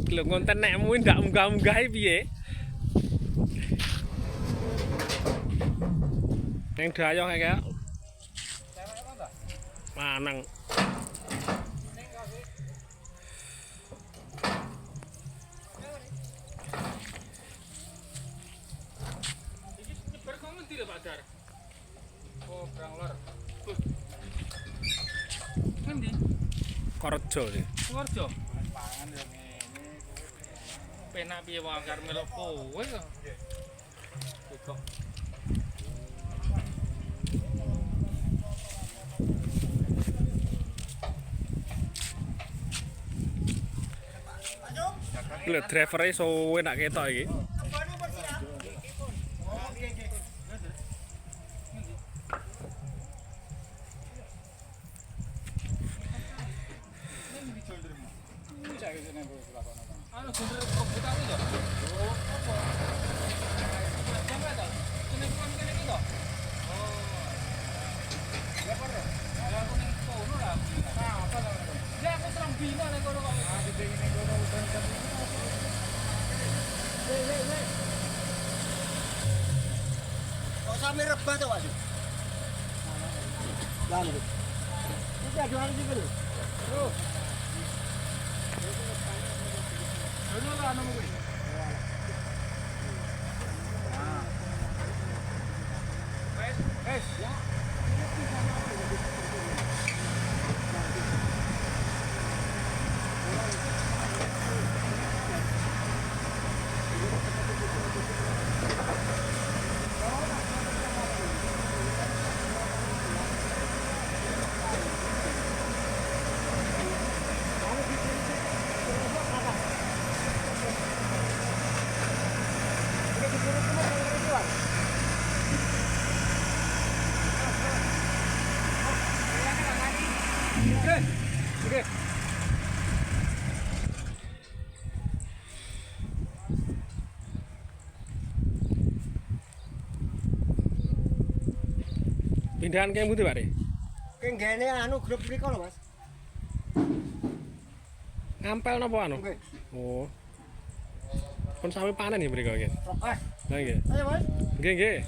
Lho ngonten nek mui ndak munggah-munggah piye? Yang dayoh kayak manang. Oh, Branglor. Ngendi? Korejo iki. Suwarjo. Pangan yo ngene. Penak piye wae karo melok kowe kok. Kok. Lho driver-e suwe nak ketok iki. Anu bener kok butawi to? Oh, apa? Sampai to? Kene kuwi kene iki to? Oh. Ya pare. Ya aku ning kono lah. Ah, apa to? Ya aku serang bina ning kono kok. Ah, gede ning kono udan kan. Hei. Kok sampe rebah to, Pak? Lah lho. Iki aduan iki lho. Terus. Ano lah ano mo kuwi? Ya. Oke. Pindahan kayak putih, Pak. Kenggene anu grup mriko lho, Mas. Ngampel napa anu? Nggih. Oh. Kon sampe panen ya mriko iki. Lah Nggih. ayo, Mas. Nggih.